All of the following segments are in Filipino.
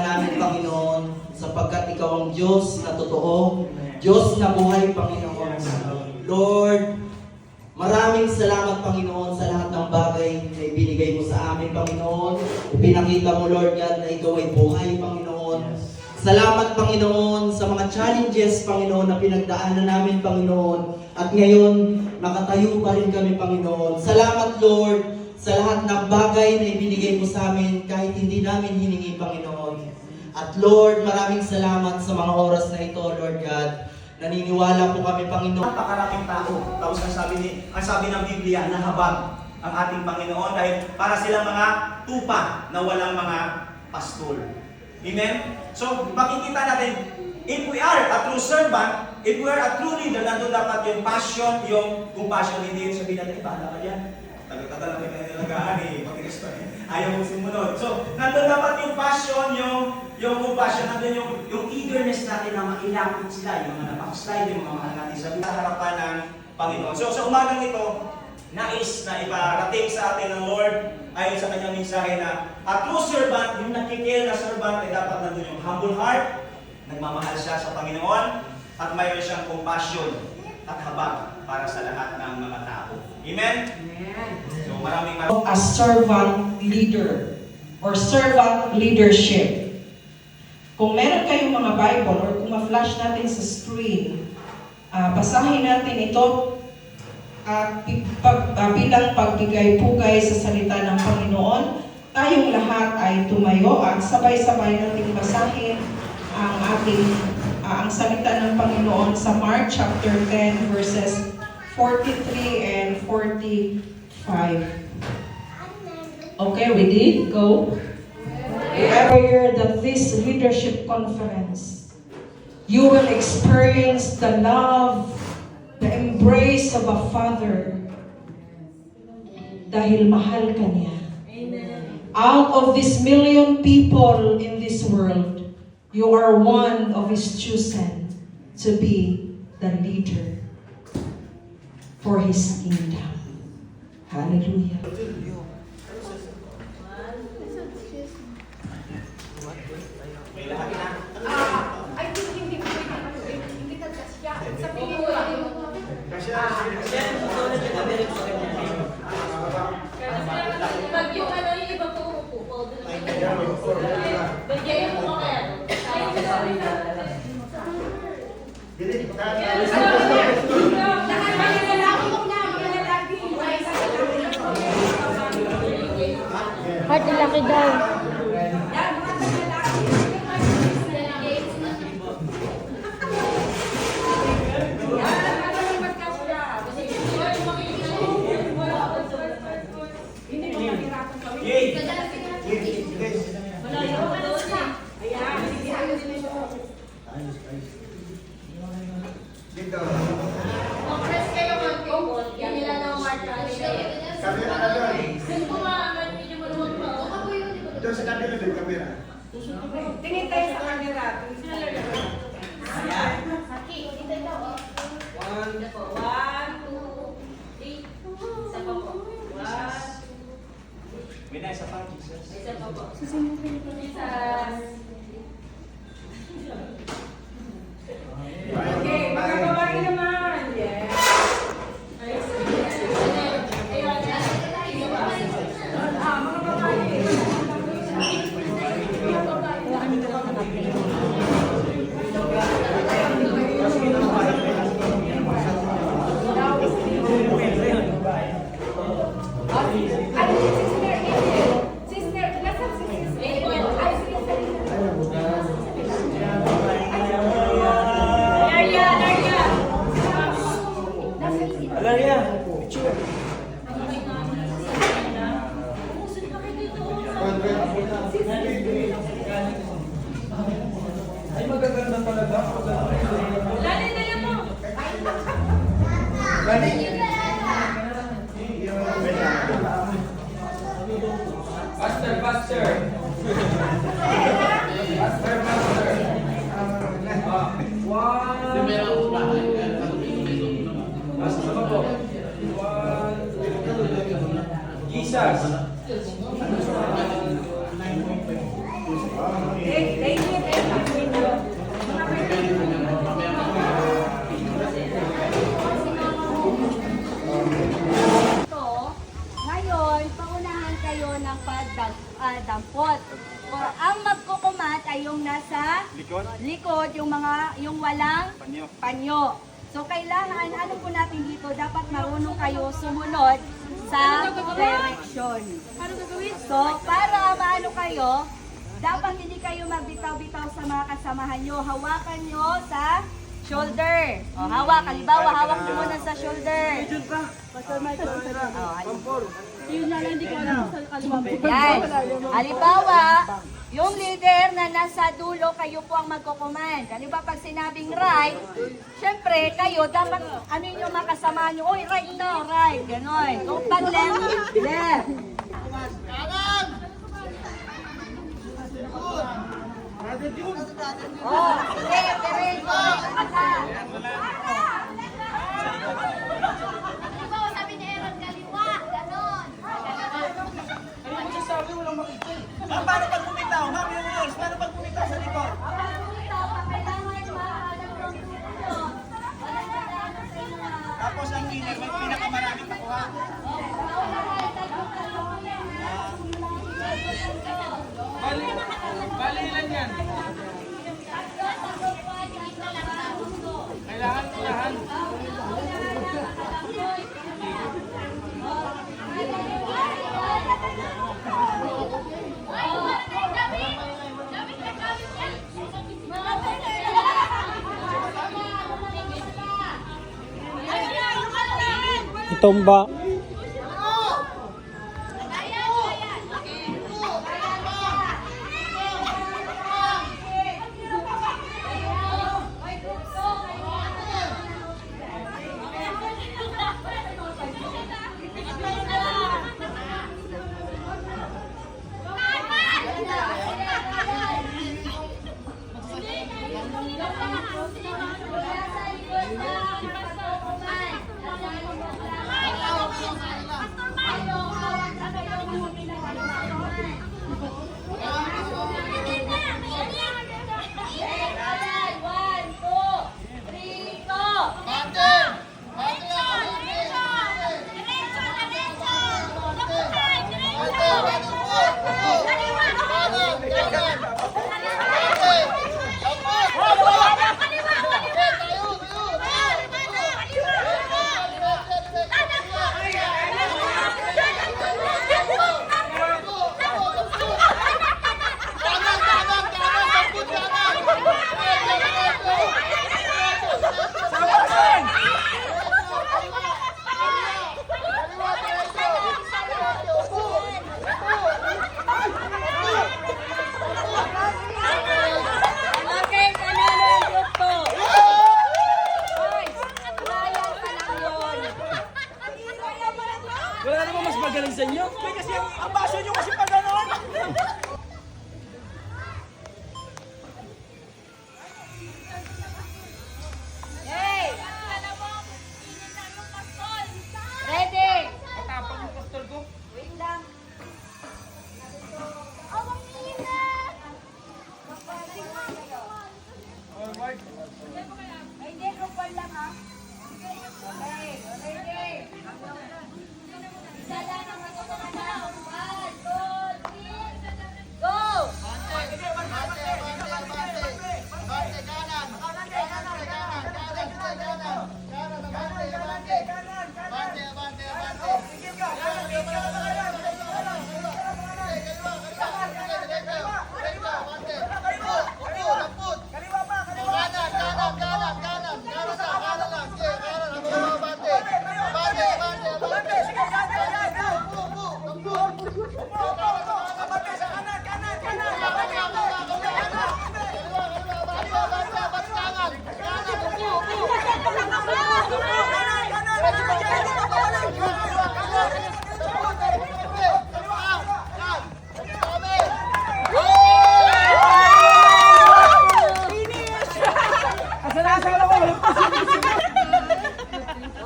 namin, Panginoon, sapagkat Ikaw ang Diyos na totoo, Diyos na buhay, Panginoon. Lord, maraming salamat, Panginoon, sa lahat ng bagay na ibinigay mo sa amin, Panginoon. Ipinakita mo, Lord God, na Ikaw ay buhay, Panginoon. Salamat, Panginoon, sa mga challenges, Panginoon, na pinagdaanan namin, Panginoon. At ngayon, nakatayo pa rin kami, Panginoon. Salamat, Lord, sa lahat ng bagay na ibinigay mo sa amin kahit hindi namin hiningi, Panginoon. At Lord, maraming salamat sa mga oras na ito, Lord God. Naniniwala po kami, Panginoon. Napakaraming tao. Tapos ang sabi ng Biblia, nahabag ang ating Panginoon dahil para silang mga tupa na walang mga pastol. Amen? So, makikita natin, if we are a true servant, if we are a true leader, nandun dapat yung passion, yung compassion, hindi yung sabihin natin, bahala ka dyan. Tagal-tagal na kita nilagaan matigas pa ayaw mong sumunod. So, nandun dapat yung passion, yung compassion, nandun yung eagerness natin na mailapit sila, yung mga napak-slide, yung mga mahal natin sa harapan ng Panginoon. So, sa umagang ito, nais na iparating sa atin ng Lord ayon sa kanyang mensahe na a true servant, yung nakikil na servant, ay dapat nandun yung humble heart, nagmamahal siya sa Panginoon, at mayroon siyang compassion at habag para sa lahat ng mga tao. Amen? Amen. So maraming A servant leader or servant leadership. Kung meron kayong mga Bible or kung ma-flash natin sa screen, basahin natin ito bilang pagbigay-pugay sa salita ng Panginoon. Tayong lahat ay tumayo at sabay-sabay nating basahin ang salita ng Panginoon sa Mark chapter 10 verses 43 and 45. Okay, ready? Go. I pray that this leadership conference, you will experience the love, the embrace of a Father dahil mahal ka niya. Amen. Out of this million people in this world, you are one of His chosen to be the leader for His kingdom. Hallelujah. may lahat na. I think hindi ka siya. Sa pingin ko. Pag yung ano yung iba po upo, bagay mo kaya. Heart laki daw. Compress kayo mag-table, yan nila ng Mark. Kung kumaman, medyo maluwag pa. Doon sa kanila din kamera. Tingin tayo sa camera. Saki, dito ikaw. 1, 2, 3. Isa pa po. 1, 2. May na isa pa, Jesus. Isa pa po. Jesus. Okay, mga babae naman. Yes. Mga babae. Sister, nasaan si sister? Ay, sister. Alaria! Ay, magaganda pala ba? Lali na lang mo. Lali! Pastor! Pastor! Jesus! Take nasa likod yung walang panyo. So kailangan, ano po natin dito, dapat marunong kayo sumunod sa direction. So para maano kayo, dapat hindi kayo magbitaw-bitaw sa mga kasamahan nyo. Hawakan nyo sa shoulder. O, hawak. Halimbawa, hawak nyo muna sa shoulder. Yan. Halimbawa, yung leader na nasa dulo, kayo po ang magko-command. Halimbawa, pag sinabing right, syempre, kayo, dapat, ano yung makasama nyo? Uy, right now, right. Ganon. Kung pag left, left. Oh, hindi, diretso. Halimbawa, sabi ni Aaron, kaliwa, ganon. Paano pag bumitaw? Ma'am, yung rules. Paano pag bumitaw sa likod? Tapos ang winner, may pinakamaraming nakuha. Bali ilan yan? Kailangan unahan. Itomba. Wala na ba mas magaling sa inyo? Kasi ang baso nyo kasi pag gano'n. Hey! Ready? Matapang yung pastol ko. Wait lang. Forward. Ay, hindi. Rupal lang, ha? Okay. Ready? Isa lang ang matutunan na. 1, 2, 3, go!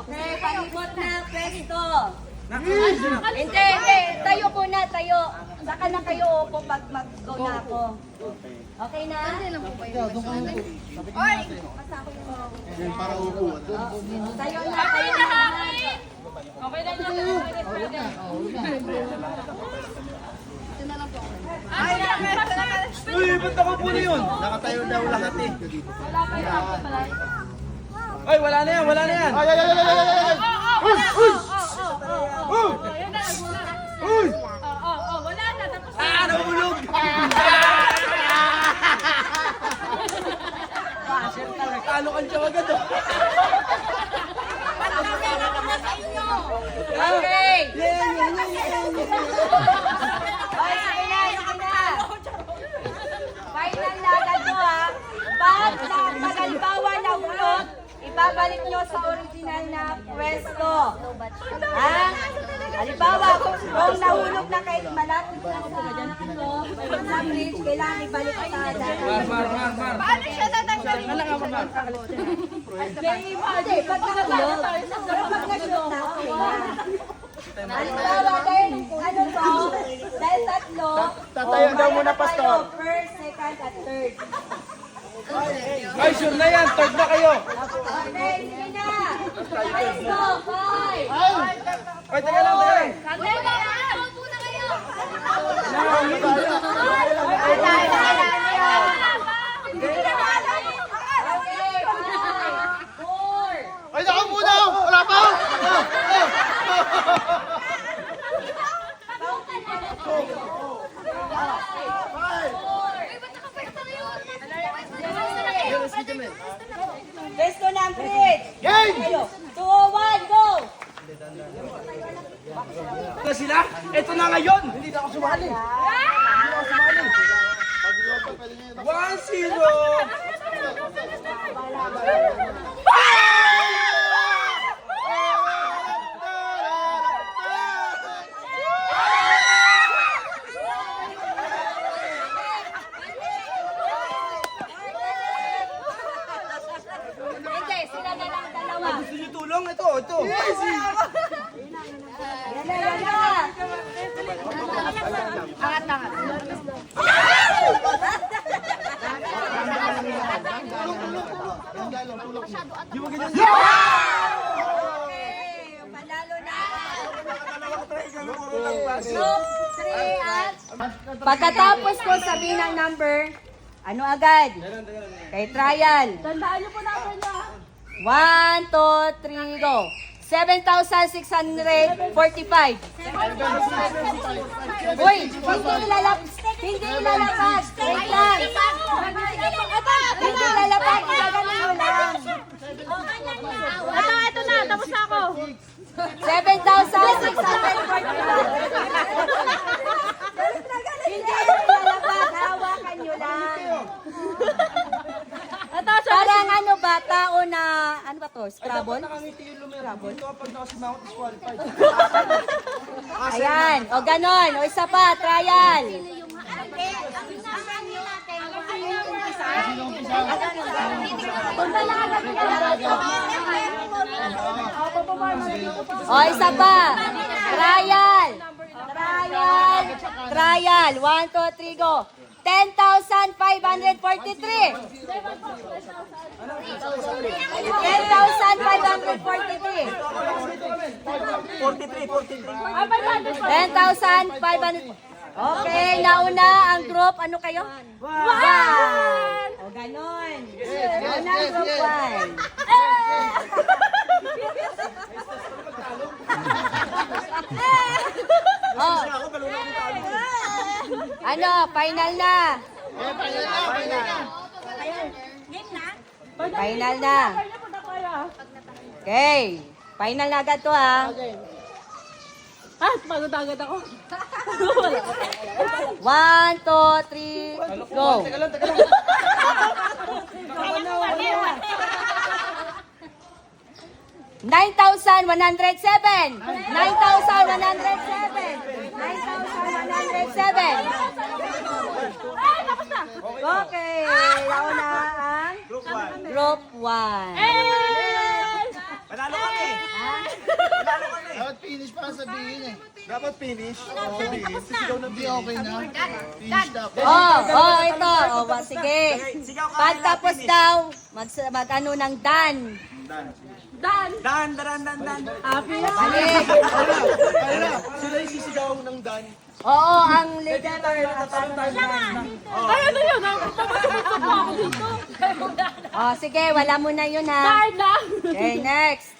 Okay, palibot na, presto. Hindi. Tayo po na, tayo. Saka na kayo upo pag mag-go na ako. Okay na? Oy! Para upo. Tayo na, tayo na. Okay na. Uy, ba't ako po na yun? Nakatayo daw lahat eh. Ay, wala na yan, wala na yan. Ay, ay, ay, ay, ay, ay, ay. Uy! Uy! Uy! Wala na, tapos Ah, nahulog! Talo ka siya agad oh. Okay. Yeah. Ay, sige na, sige na. Final na agad mo ha. Pag halimbawa nahulog, ibabalik nyo sa original na pwesto. Ha? Halimbawa, kung nahulog na kahit malapit na sa bridge, kailangan ibalik sa daan. Mar. Paano siya tatanggalin? Hindi, pag nahulog, pero pag nahulog na, okay na. Halimbawa, dahil ano to, dahil tatlo, Tatayo daw muna, tayo, Pastor. first, second, at third. Ay, sure na yan. Third na kayo. Okay, sige na. Let's go, five. Ay, teka lang, teka lang. Muna kayo! Okay, five, four, Ay, naku muna! Wala pa! Pwesto ng bridge. Game! Kayo. 2, 1, go! Na sila? Ito na ngayon. Hindi na ako sumali. 1-0. Hindi, sila na lang dalawa. Gusto niyo tulong? Ito. Yan na. Okay, panalo na. Group 3 at pagkatapos ko sabihin ng number, ano agad? Kay trial. Tandaan niyo po natin niya. 1, 2, 3, go. 7,645. Uy, hindi ilalabas. Wait lang. Hindi ilalabas. Gaganin mo lang. Ito na, tapos na ako. 7,645. Hindi ilalabas. Hawakan nyo lang. Parang ano ba, tao na, ano ba to, Scrabble? Nakangiti yung lumero. Ito pag nakasimangot, disqualified. Ayan, o ganon, o isa pa, trial. O isa pa, trial. Trial, 1, 2, 3, go. 10,543. 10,500. Okay, nauna ang group. Ano kayo? One! O, ganon. Nauna ang group 1. Oh. Ano, final na. Final na. Okay. Final na agad to ha. Pagod agad ako. 1, 2, 3, go. Teka lang. 9,107. 9,107. Okay. Nauna ang group 1. Panalo kami! Panalo kami! Dapat finish pa sabihin eh. Dapat finish. Hindi okay na. Finish na. Ito. Sige. Sigaw ka! Pagtapos daw, mag-ano ng dan. Dan! Balik. Sila yung sisigaw ng Dan. Oo, ang leader. Ay, ano yun? Tumatulog ako dito. Oh, sige, wala mo na yun ha. Dahil lang. Okay, next.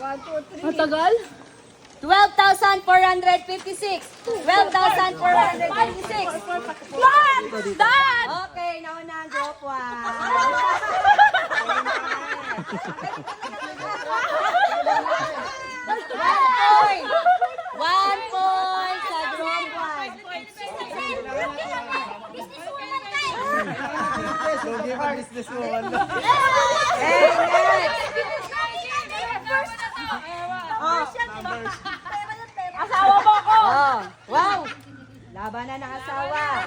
1, 2, 3. Matagal? 12,456. 12,456. What? Dad! Okay, nauna ang group 1 point sa group 1. Okay, next. Asawa mo ko! Oh, wow! Laban na ng asawa.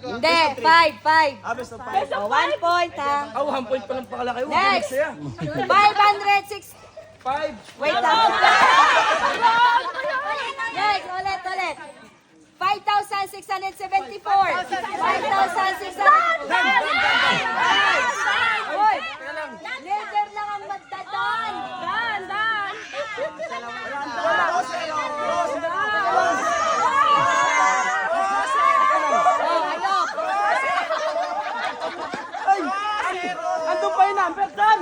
Hindi, 5. Best of 5. Oh, 1 point ha. 1 point pa lang pakalaki. Next! 506. 5. Wait lang. Next, ulit. 5,674. 5,674. Uy, leader lang ang magdadaan. Dan! Oh, ano? Ando pa yung number, Dan!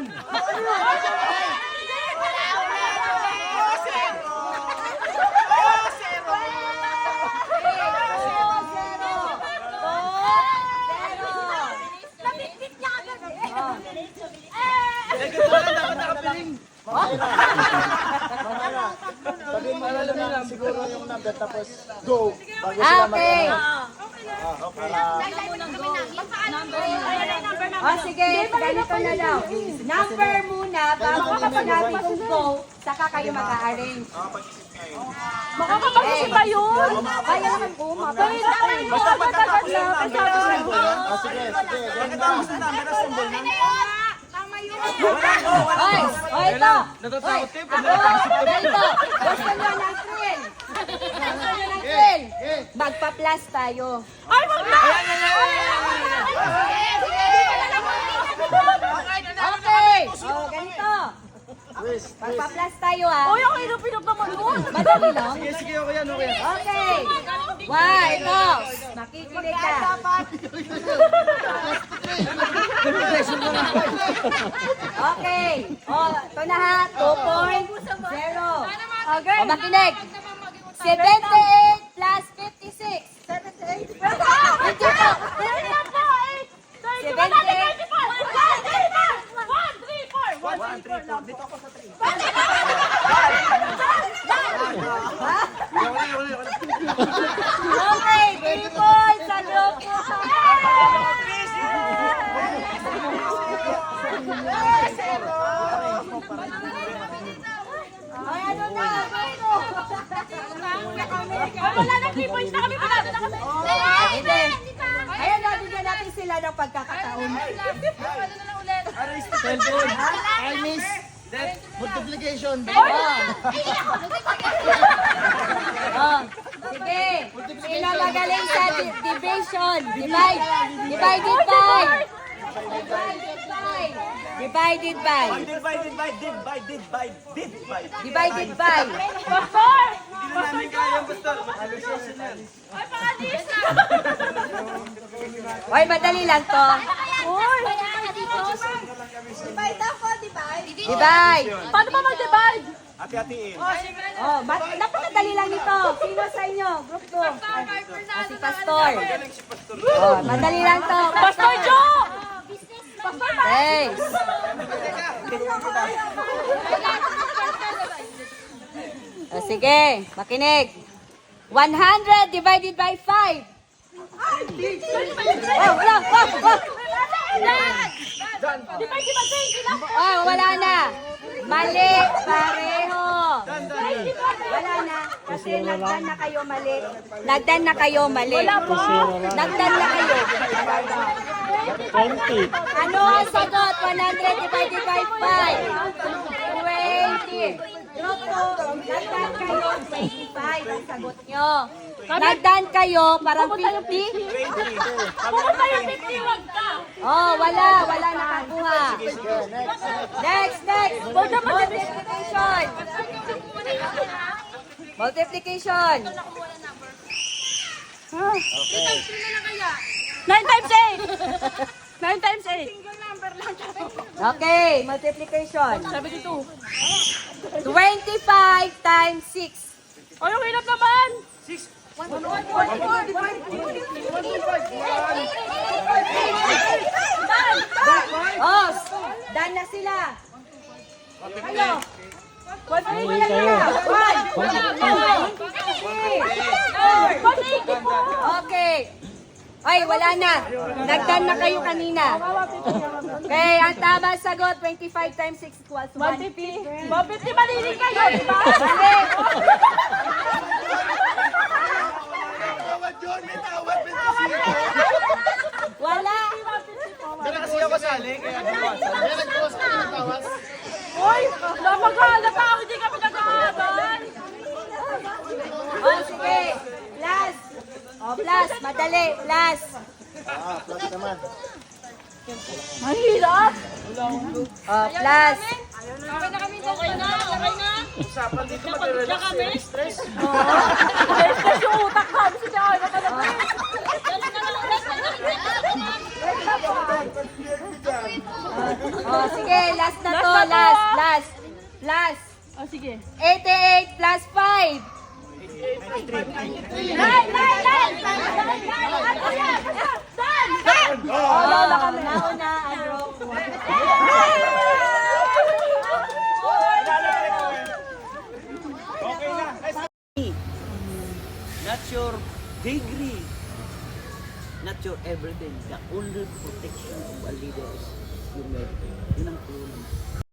Siguro yung number tapos go. Bago Okay. Oh, sige, ganito na daw. Number muna, bago ko sinabi kong go, saka kayo mag-a-arrange. Makakapag-isip ba yun? Kaya naman po, Basta agad na. Kasi ako Sige. Oy, ito. Natatakot eh. Ganito. Gusto nyo ng thrill? Gusto nyo ng thrill? Magpa-plus tayo. Ay, wag na! Okay. Oh, ganito. Magpa-plus tayo ha. Uy, ang hirap-hirap naman nun. Madali lang. Sige, okay yan, okay yan. Okay. Ito. Makikinig ka. Okay. Oh, ito na ha. 2.0. Okay. O, makinig. 78 plus 56. 78? Hindi po. 78. Okay, 3 points sa group ko. Ay, ano na? Wala na 3 points na kami. Panalo na kami. Hindi. Ayan, nabigyan natin sila ng pagkakataon. I miss multiplication. Oh, sige. Sino magaling sa division? Divided by. Divided by. Divided by. Pastor! Hindi na namin kaya, basta. Mag-allocation yan. Ay, pangalis na! Oy, madali lang to. Uy! Divide. Paano ba mag-divide? Hati-hatiin. Oh, napakadali lang ito. Sino sa inyo? Group 2. Si Pastor. Oh, madali lang to. Pastor Joe! Pastor Joe! Thanks. Oh, sige, makinig. 100 divided by 5. Oh, wala. Oh, wala na. Mali, pareho. Wala na. Kasi nagdan na kayo mali. Nagdan na kayo mali. Nagdan na kayo. 20. Ano ang sagot? 100 divided by 5. 20. Group 2, nagdan kayo 25 ang sagot nyo. Nagdan kayo parang 50. Pumunta yung 50, wag ka! Oh, wala nakakuha. Next. Multiplication. 9 times 8. 9 times 8. Okay, multiplication. 72. 25 times 6. Ay, ang hirap naman. Oh, done na sila. Kayo. Okay. Ay, wala na. Nagdan na kayo kanina. Okay, ang tamang sagot, 25 times 6 equals 150. 150 malilig kayo, di ba? Mali. Wala. Pero kasi ako kasali, kaya nabawasan. Kaya nag-cross ka ng tawas. Uy, napaghalata ako, hindi kami nag-aaban. Oh, sige. Plus. Oh, plus. Madali. Plus. Plus naman. Ang hirap. Oh, plus. Okay na kami. Okay na. Usapan dito, mag-relax kami. Stress. Stress yung utak kami. Sige, ay, nakalagay. Oh, sige. Last na to. Last. Plus. Oh, sige. 88 plus 5. Oh, nauna ang row. Not your degree, not your everything. The only protection of a leader is humility. Yun ang tulong.